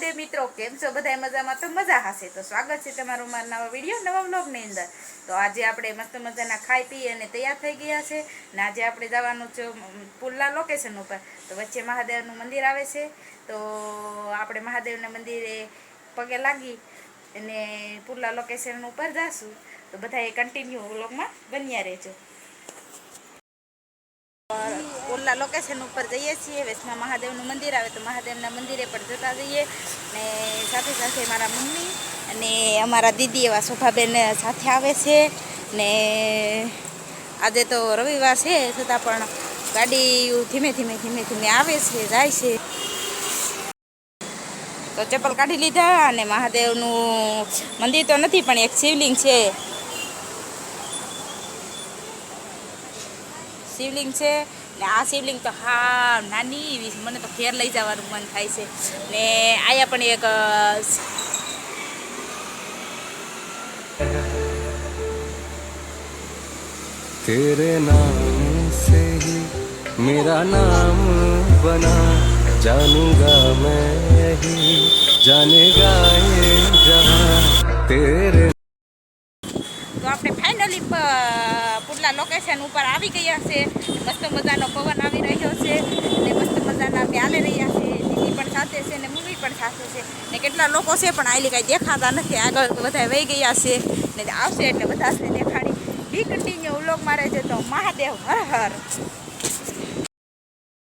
નમસ્તે મિત્રો, કેમ છો બધા? મજામાં તો મજા હશે તો સ્વાગત છે તમારું મારા નવા વિડીયો નવા વ્લોગની અંદર. તો આજે આપણે મસ્ત મજાના ખાઈ પી અને તૈયાર થઈ ગયા છે ને આજે આપણે જવાનું છે પુલ્લા લોકેશન ઉપર. તો વચ્ચે મહાદેવનું મંદિર આવે છે તો આપણે મહાદેવના મંદિરે પગે લાગી અને પુલ્લા લોકેશન ઉપર જઈશું. તો બધાએ કન્ટિન્યુ વ્લોગમાં બન્યા રહેજો. પુલ્લા લોકેશન ઉપર જઈએ છીએ. વેસમાં મહાદેવનું મંદિર આવે તો મહાદેવના મંદિરે પણ જતા જઈએ ને સાથે સાથે મારા મમ્મી અને અમારા દીદી એવા શોભાબેન સાથે આવે છે ને આજે તો રવિવાર છે છતાં પણ ગાડી ધીમે ધીમે આવે છે, જાય છે. તો ચપ્પલ કાઢી લીધા અને મહાદેવનું મંદિર તો નથી પણ એક શિવલિંગ છે. શિવલિંગ છે ને આ શિવલિંગ તો હા નાની એવી, મને તો ઘેર લઈ જવાનું મન થાય છે. ને આયા પણ એક तेरे नाम से ही मेरा नाम बना, जानूंगा मैं यही जानेगा ये जहां तेरे. તો આપણે ફાઇનલી પુલ્લા લોકેશન ઉપર આવી ગયા છે. મસ્ત મજાનો પવન આવી રહ્યો છે ને મસ્ત મજાના અમે હાલી રહ્યા છે. દીદી પણ સાથે છે ને મમ્મી પણ સાથે છે ને કેટલા લોકો છે પણ આલી કાંઈ દેખાતા નથી. આગળ બધા વહી ગયા છે ને આવશે એટલે બધા છે દેખાડી. બી કન્ટિન્યુ વ્લોગ મારે છે તો મહાદેવ હર હર.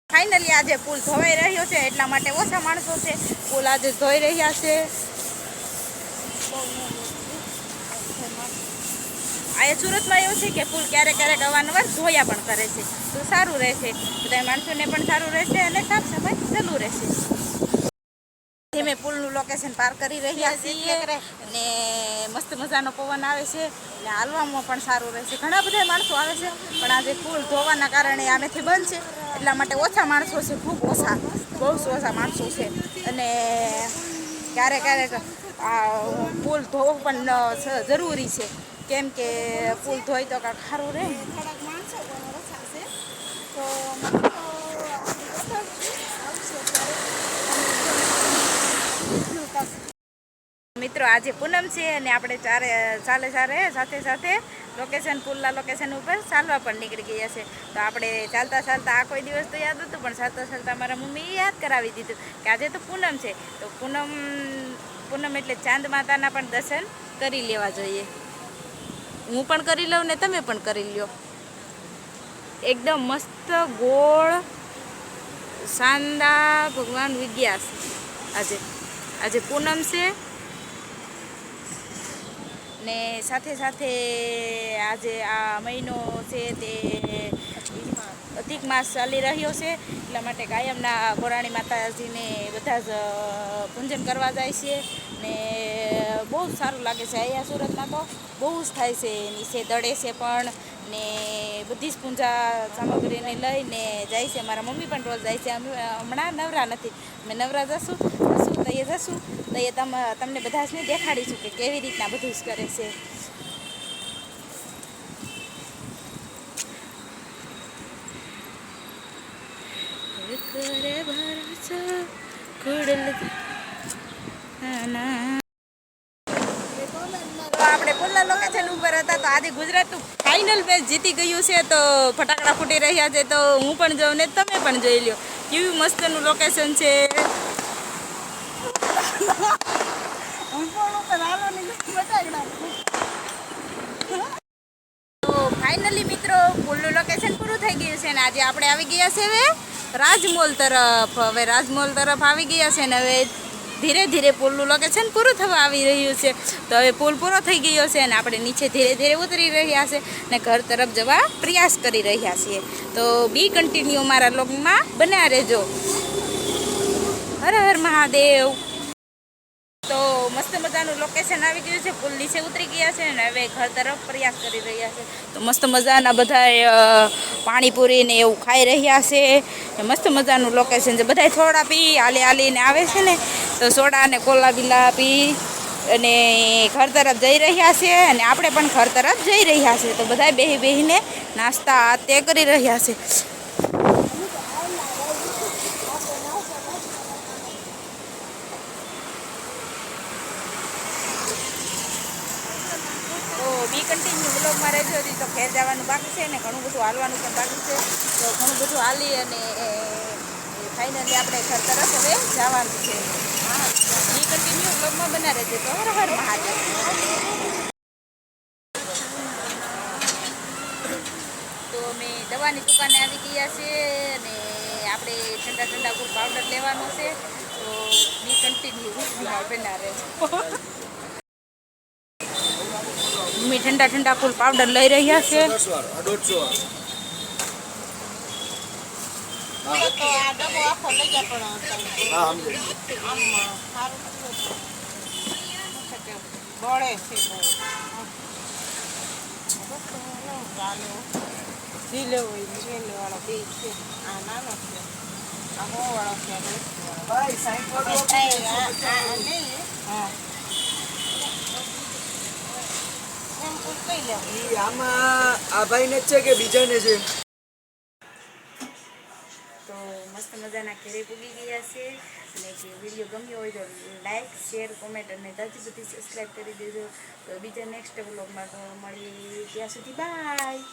ફાઇનલી આજે પુલ ધોવાઈ રહ્યો છે એટલા માટે ઓછા માણસો છે. પુલ આજે ધોઈ રહ્યા છે. આ સુરતમાં એવું છે કે પુલ ક્યારેક અવારનવાર ધોયા પણ કરે છે તો સારું રહેશે. બધા માણસોને પણ સારું રહેશે અને સાફ સફાઈ ચાલુ રહેશે. અમે પુલનું લોકેશન પાર કરી રહ્યા છીએ અને મસ્ત મજાનો પવન આવે છે ને હાલવામાં પણ સારું રહેશે. ઘણા બધા માણસો આવે છે પણ આજે પુલ ધોવાના કારણે આનેથી બંધ છે એટલા માટે ઓછા માણસો છે, ખૂબ ઓછા, બહુ ઓછા માણસો છે. અને ક્યારેક આ પુલ ધોવું પણ જરૂરી છે કેમ કે પુલ ધોઈ તો કાંઈક સારું રહે. મિત્રો આજે પૂનમ છે અને આપણે સાથે સાથે લોકેશન પુલ્લા લોકેશન ઉપર ચાલવા પણ નીકળી ગયા છે. તો આપણે ચાલતા આ કોઈ દિવસ તો યાદ હતું પણ ચાલતા મારા મમ્મીએ યાદ કરાવી દીધું કે આજે તો પૂનમ છે. તો પૂનમ એટલે ચાંદ માતાના પણ દર્શન કરી લેવા જોઈએ. હું પણ કરી લઉં ને તમે પણ કરી લ્યો. એકદમ મસ્ત ગોળ શાનદાર ભગવાન વિદ્યા છે. આજે પૂનમ છે ને સાથે આજે આ મહિનો છે તે અધિક માસ ચાલી રહ્યો છે એટલા માટે કાયમના ગોરાણી માતાજીને બધા જ પૂજન કરવા જાય છે ને બહુ જ સારું લાગે છે. અહીંયા સુરતમાં તો બહુ જ થાય છે. નીચે દળે છે પણ ને બધી જ પૂજા સામગ્રીને લઈને જાય છે. મારા મમ્મી પણ રોજ જાય છે. અમે હમણાં નવરા નથી, અમે નવરા જશું તો એ તમને બધા જ દેખાડીશું કે કેવી રીતના બધું જ કરે છે. આપણે પુલ્લા લોકેશન ઉપર હતા તો આજે ગુજરાતનું ફાઇનલ મેચ જીતી ગયું છે. તો ફટાકડા ફૂટી રહ્યા છે તો હું પણ જોઉં ને તમે પણ જોઈ લો કેવું મસ્તનું લોકેશન છે. તો ફાઇનલી મિત્રો પુલનું લોકેશન પૂરું થઈ ગયું છે ને આજે આપણે આવી ગયા છે હવે રાજમોલ તરફ. આવી ગયા છે ને હવે ધીરે ધીરે પુલનું લોકેશન પૂરું થવા આવી રહ્યું છે. તો હવે પુલ પૂરો થઈ ગયો છે અને આપણે નીચે ધીરે ઉતરી રહ્યા છે ને ઘર તરફ જવા પ્રયાસ કરી રહ્યા છીએ. તો બી કન્ટિન્યુ મારા લોગમાં બન્યા રહેજો. હર હર મહાદેવ. તો મસ્ત મજાનું લોકેશન આવી ગયું છે. પુલ નીચે ઉતરી ગયા છે અને હવે ઘર તરફ પ્રયાસ કરી રહ્યા છે. તો મસ્ત મજાના બધા પાણીપુરી ને એવું ખાઈ રહ્યા છે. મસ્ત મજાનું લોકેશન છે. બધા સોડા પી હાલીને આવે છે ને તો સોડા અને કોલા બિલા પી અને ઘર તરફ જઈ રહ્યા છે અને આપણે પણ ઘર તરફ જઈ રહ્યા છે. તો બધા બેહીને નાસ્તા તે કરી રહ્યા છે. બ્લોગમાં રહેજો. હજી તો ઘેર જવાનું બાકી છે ને ઘણું બધું હાલવાનું પણ બાકી છે. તો ઘણું બધું હાલી અને ફાઇનલી આપણે ઘર તરફ હવે જવાનું છે. એ કન્ટિન્યુ બ્લોગમાં બના રહેજો. તો હર હર મહાદેવ. તો અમે દવાની દુકાને આવી ગયા છે અને આપણે ઠંડા ઠંડા કુલ પાવડર લેવાનો છે. તો બી કન્ટિન્યુ બના રહેજો. મમ્મી ઠંડા ઠંડા ફૂલ પાવડર લઈ રહ્યા છે. આમાં આ ભાઈને જ છે કે બીજાને છે? તો મસ્ત મજાના ઘરે પૂગી ગયા છે અને જે વિડીયો ગમ્યો હોય તો લાઈક શેર કોમેન્ટ અને બધી સબસ્ક્રાઈબ કરી દેજો. તો બીજા નેક્સ્ટ વ્લોગમાં મળીએ ત્યાં સુધી બાય.